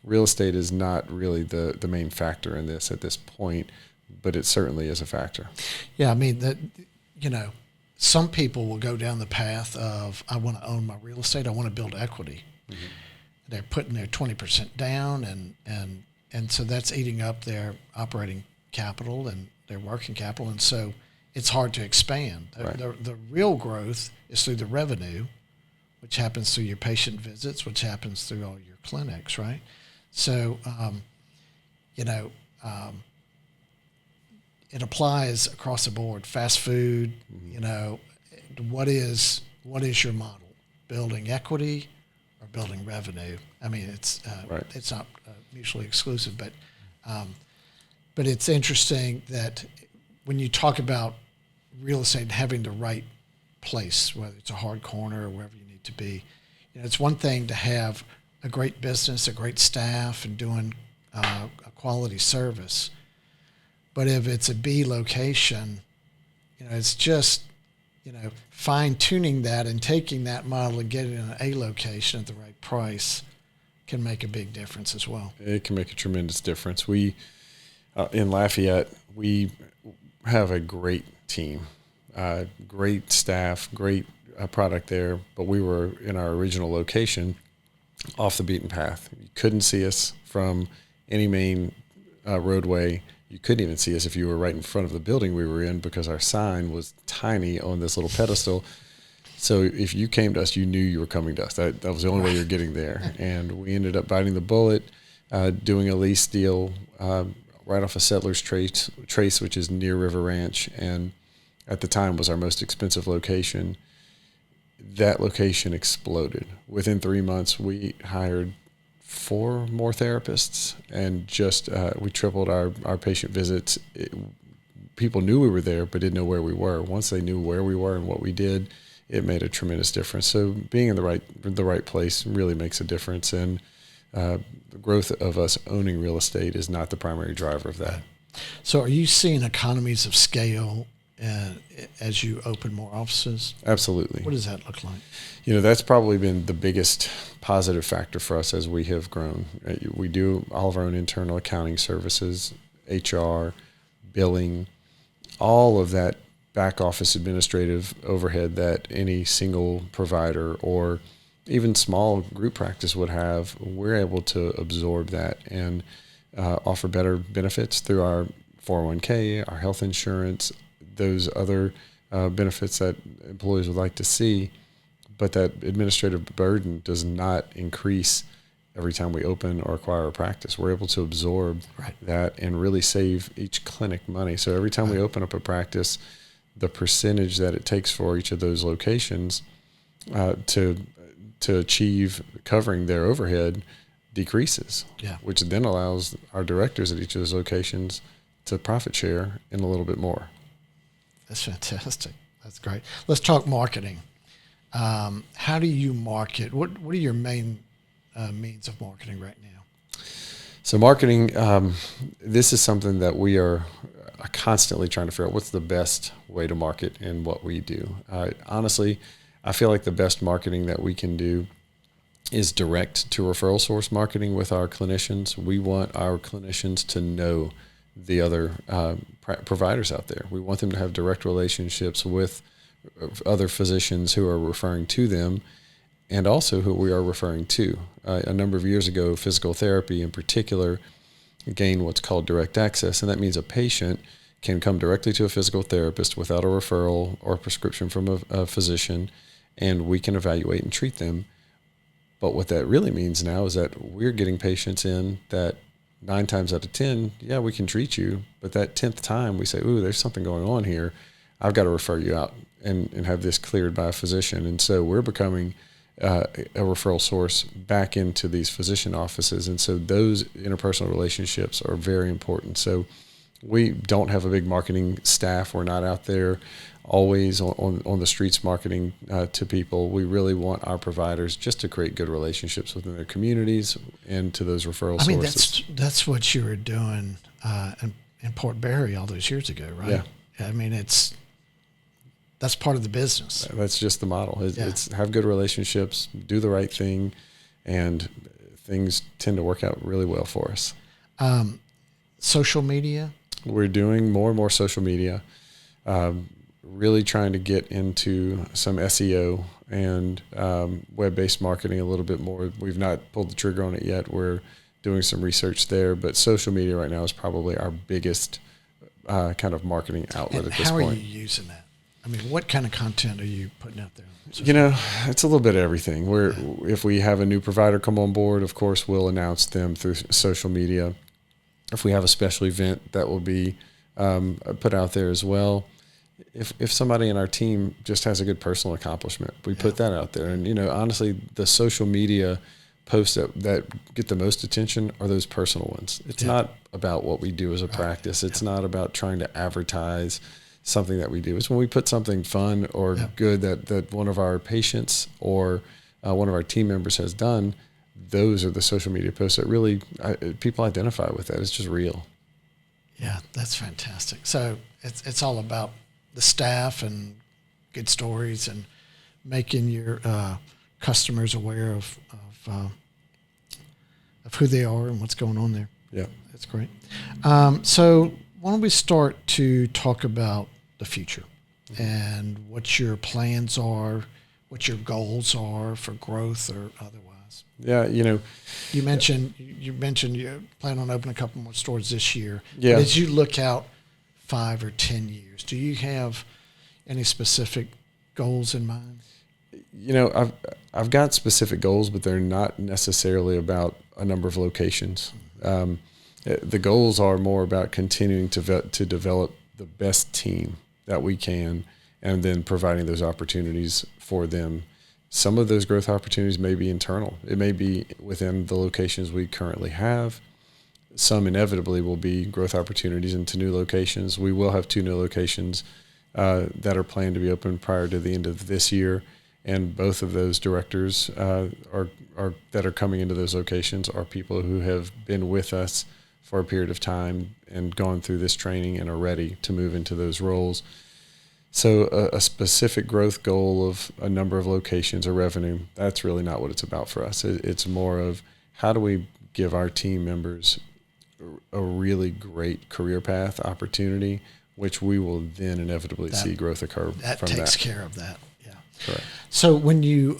real estate is not really the main factor in this at this point, but it certainly is a factor. Yeah, I mean, some people will go down the path of, I want to own my real estate, I want to build equity. Mm-hmm. They're putting their 20% down, and so that's eating up their operating capital and their working capital, and so it's hard to expand. Right. The real growth is through the revenue, which happens through your patient visits, which happens through all your clinics, right? So, it applies across the board. Fast food, mm-hmm. What is your model? Building equity or building revenue. I mean, it's Right. it's not mutually exclusive, but it's interesting that when you talk about real estate and having the right place, whether it's a hard corner or wherever you need to be, it's one thing to have a great business, a great staff, and doing a quality service. But if it's a B location, it's just, fine tuning that and taking that model and getting it in an A location at the right price can make a big difference as well. It can make a tremendous difference. We, in Lafayette, we have a great team, great staff, great product there, but we were in our original location off the beaten path. You couldn't see us from any main roadway. You couldn't even see us if you were right in front of the building we were in because our sign was tiny on this little pedestal. So if you came to us, you knew you were coming to us. That was the only way you're getting there. And we ended up biting the bullet, doing a lease deal right off of Settlers Trace, which is near River Ranch, and at the time was our most expensive location. That location exploded. Within 3 months, we hired 4 more therapists, and just we tripled our patient visits. People knew we were there, but didn't know where we were. Once they knew where we were and what we did, it made a tremendous difference. So being in the right place really makes a difference, and the growth of us owning real estate is not the primary driver of that. So are you seeing economies of scale as you open more offices? Absolutely. What does that look like? That's probably been the biggest positive factor for us as we have grown. We do all of our own internal accounting services, HR, billing, all of that back office administrative overhead that any single provider or even small group practice would have. We're able to absorb that and offer better benefits through our 401k, our health insurance, those other benefits that employees would like to see. But that administrative burden does not increase every time we open or acquire a practice. We're able to absorb that and really save each clinic money. So every time we open up a practice, the percentage that it takes for each of those locations to achieve covering their overhead decreases, which then allows our directors at each of those locations to profit share in a little bit more. That's fantastic. That's great. Let's talk marketing. How do you market? What are your main means of marketing right now? So marketing, this is something that we are constantly trying to figure out what's the best way to market in what we do. Honestly, I feel like the best marketing that we can do is direct to referral source marketing with our clinicians. We want our clinicians to know the other providers out there. We want them to have direct relationships with other physicians who are referring to them and also who we are referring to. A number of years ago, physical therapy in particular gained what's called direct access, and that means a patient can come directly to a physical therapist without a referral or prescription from a physician, and we can evaluate and treat them. But what that really means now is that we're getting patients in that 9 times out of 10, we can treat you, but that 10th time we say, ooh, there's something going on here. I've got to refer you out and have this cleared by a physician. And so we're becoming a referral source back into these physician offices. And so those interpersonal relationships are very important. So we don't have a big marketing staff. We're not out there always on the streets marketing to people. We really want our providers just to create good relationships within their communities and to those referral sources. I mean, that's what you were doing in Port Barre all those years ago, right? Yeah. I mean, that's part of the business. That's just the model. It's have good relationships, do the right thing, and things tend to work out really well for us. Social media? We're doing more and more social media, really trying to get into some SEO and web-based marketing a little bit more. We've not pulled the trigger on it yet. We're doing some research there, but social media right now is probably our biggest kind of marketing outlet at this point. How are you using that? I mean, what kind of content are you putting out there? It's a little bit of everything. If we have a new provider come on board, of course, we'll announce them through social media. If we have a special event, that will be put out there as well. if somebody in our team just has a good personal accomplishment, we put that out there. And, honestly, the social media posts that get the most attention are those personal ones. It's not about what we do as a practice. It's not about trying to advertise something that we do. It's when we put something fun or good that one of our patients or one of our team members has done. Those are the social media posts that really people identify with that. It's just real. Yeah, that's fantastic. So it's all about the staff and good stories and making your customers aware of who they are and what's going on there. Yeah, that's great. So why don't we start to talk about the future and what your plans are, what your goals are for growth or otherwise? Yeah, you mentioned you plan on opening a couple more stores this year. Yeah. But as you look out 5 or 10 years, do you have any specific goals in mind? I've got specific goals, but they're not necessarily about a number of locations. The goals are more about continuing to develop the best team that we can, and then providing those opportunities for them. Some of those growth opportunities may be internal. It may be within the locations we currently have. Some inevitably will be growth opportunities into new locations. We will have 2 new locations that are planned to be open prior to the end of this year, and both of those directors that are coming into those locations are people who have been with us for a period of time and gone through this training and are ready to move into those roles. So a specific growth goal of a number of locations or revenue, that's really not what it's about for us. It's more of how do we give our team members a really great career path opportunity, which we will then inevitably see growth occur from that. That takes care of that, yeah. Correct. So when you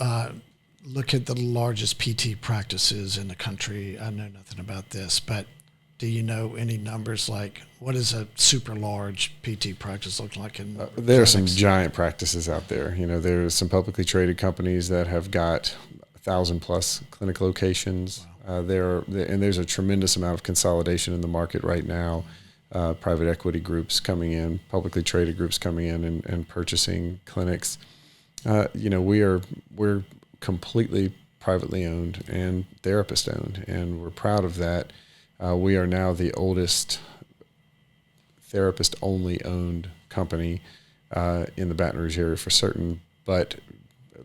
look at the largest PT practices in the country, I know nothing about this, but do you know any numbers, like what does a super large PT practice look like? There are some giant practices out there. There's some publicly traded companies that have got 1,000+ clinic locations. Wow. There's a tremendous amount of consolidation in the market right now. Private equity groups coming in, publicly traded groups coming in and purchasing clinics. We're completely privately owned and therapist owned, and we're proud of that. We are now the oldest therapist-only owned company in the Baton Rouge area for certain, but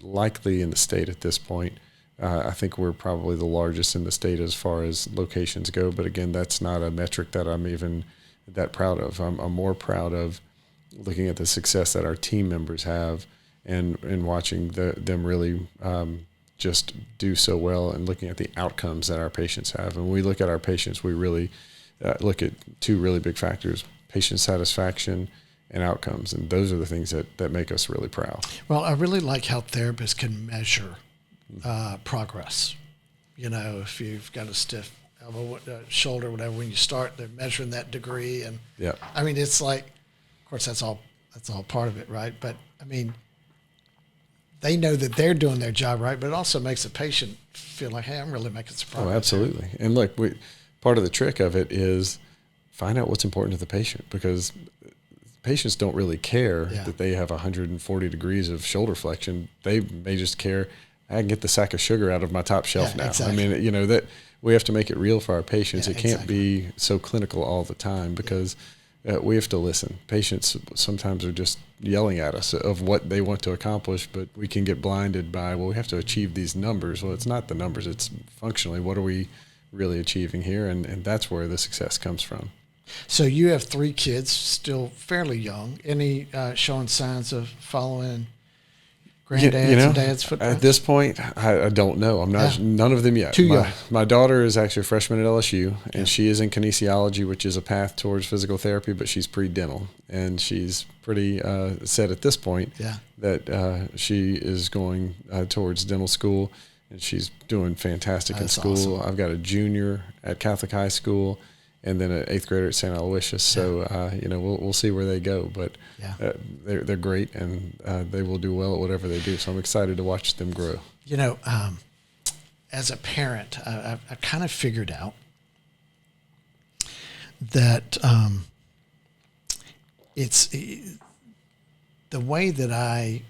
likely in the state at this point. I think we're probably the largest in the state as far as locations go, but again, that's not a metric that I'm even that proud of. I'm more proud of looking at the success that our team members have and watching them really just do so well, and looking at the outcomes that our patients have. And when we look at our patients, we really look at 2 really big factors: patient satisfaction and outcomes. And those are the things that make us really proud. Well, I really like how therapists can measure progress. If you've got a stiff elbow, shoulder, whatever, when you start, they're measuring that degree. And I mean, it's like, of course, that's all part of it, right? But I mean, they know that they're doing their job right, but it also makes the patient feel like, hey, I'm really making some progress. Oh, absolutely. And look, part of the trick of it is find out what's important to the patient, because patients don't really care that they have 140 degrees of shoulder flexion. They may just care, I can get the sack of sugar out of my top shelf now. Exactly. I mean, that we have to make it real for our patients. It can't be so clinical all the time, because we have to listen. Patients sometimes are just yelling at us of what they want to accomplish, but we can get blinded by, well, we have to achieve these numbers. Well, it's not the numbers. It's functionally, what are we really achieving here? And that's where the success comes from. So you have 3 kids, still fairly young. Any showing signs of following granddad's and dad's footprints? At this point, I don't know. I'm not, none of them yet. Too young. My daughter is actually a freshman at LSU, and she is in kinesiology, which is a path towards physical therapy, but she's pre-dental. And she's pretty set at this point that she is going towards dental school, and she's doing fantastic in school. Awesome. I've got a junior at Catholic High School, and then an 8th grader at St. Aloysius. So, we'll see where they go. But they're great, and they will do well at whatever they do. So I'm excited to watch them grow. As a parent, I've kind of figured out that the way that I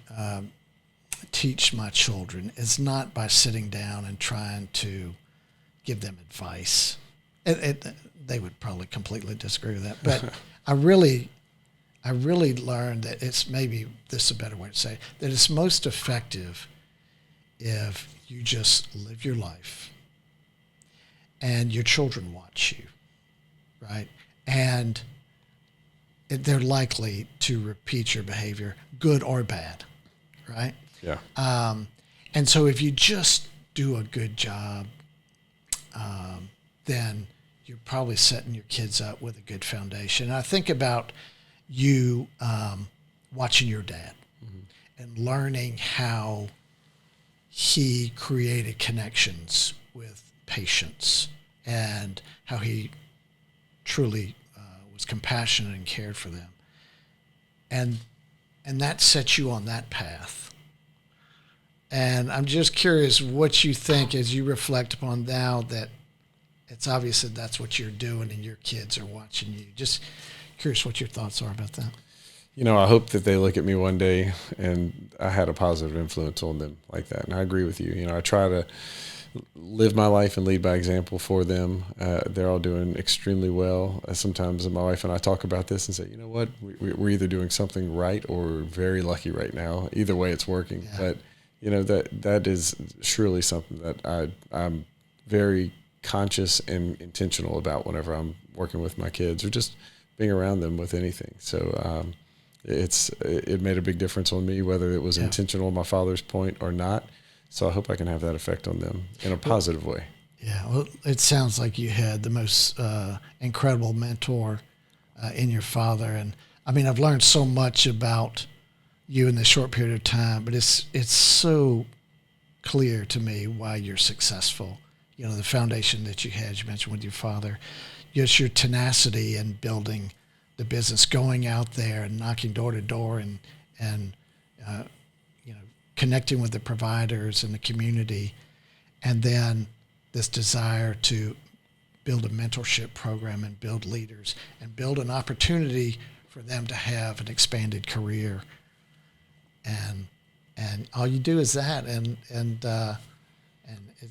teach my children is not by sitting down and trying to give them advice. They would probably completely disagree with that, but I really learned that it's, maybe this is a better way to say it, that it's most effective if you just live your life and your children watch you, right? And they're likely to repeat your behavior, good or bad, right? Yeah. And so if you just do a good job, then you're probably setting your kids up with a good foundation. And I think about you watching your dad and learning how he created connections with patients and how he truly was compassionate and cared for them. And that sets you on that path. And I'm just curious what you think as you reflect upon now that it's obvious that that's what you're doing and your kids are watching you. Just curious what your thoughts are about that. You know, I hope that they look at me one day and I had a positive influence on them like that. And I agree with you. You know, I try to live my life and lead by example for them. They're all doing extremely well. Sometimes my wife and I talk about this and say, you know what, we're either doing something right or we're very lucky right now. Either way, it's working. Yeah. But, you know, that is surely something that I'm very conscious and intentional about whenever I'm working with my kids or just being around them with anything. So it made a big difference on me, whether it was intentional on my father's point or not. So I hope I can have that effect on them in a positive way. Yeah, well, it sounds like you had the most incredible mentor in your father. And I mean, I've learned so much about you in this short period of time, but it's so clear to me why you're successful. You know, the foundation that you had, you mentioned with your father, just your tenacity in building the business, going out there and knocking door to door and you know, connecting with the providers and the community, and then this desire to build a mentorship program and build leaders and build an opportunity for them to have an expanded career. And all you do is that, and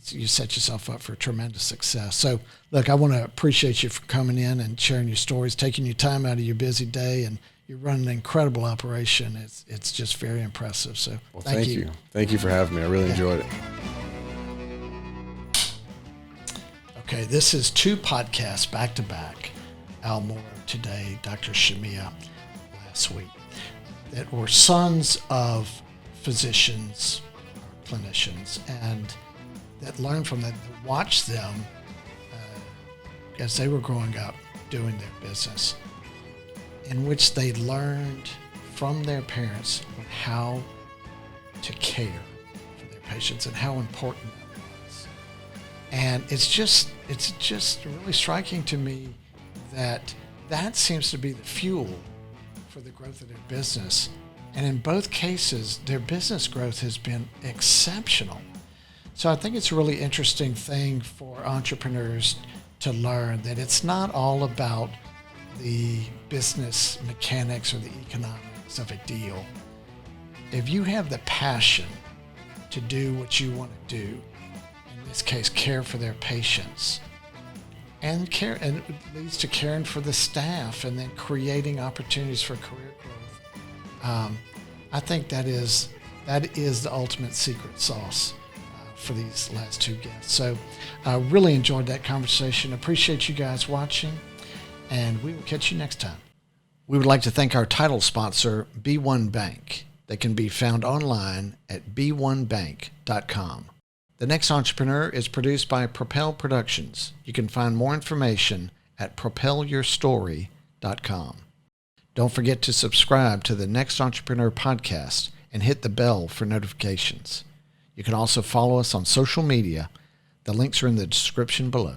you set yourself up for tremendous success. So, look, I want to appreciate you for coming in and sharing your stories, taking your time out of your busy day, and you're running an incredible operation. It's just very impressive. So, well, thank you. Thank you for having me. I really enjoyed it. Okay, this is 2 podcasts back to back. Al Moreau today, Dr. Shamia last week, that were sons of physicians or clinicians, and that learned from them, that watched them as they were growing up doing their business, in which they learned from their parents how to care for their patients and how important that was. And it's just really striking to me that seems to be the fuel for the growth of their business. And in both cases, their business growth has been exceptional. So I think it's a really interesting thing for entrepreneurs to learn that it's not all about the business mechanics or the economics of a deal. If you have the passion to do what you want to do, in this case, care for their patients, and it leads to caring for the staff and then creating opportunities for career growth. I think that is the ultimate secret sauce for these last 2 guests. So I really enjoyed that conversation. Appreciate you guys watching, and we will catch you next time. We would like to thank our title sponsor, B1 Bank. They can be found online at b1bank.com. The Next Entrepreneur is produced by Propel Productions. You can find more information at propelyourstory.com. Don't forget to subscribe to the Next Entrepreneur podcast and hit the bell for notifications. You can also follow us on social media. The links are in the description below.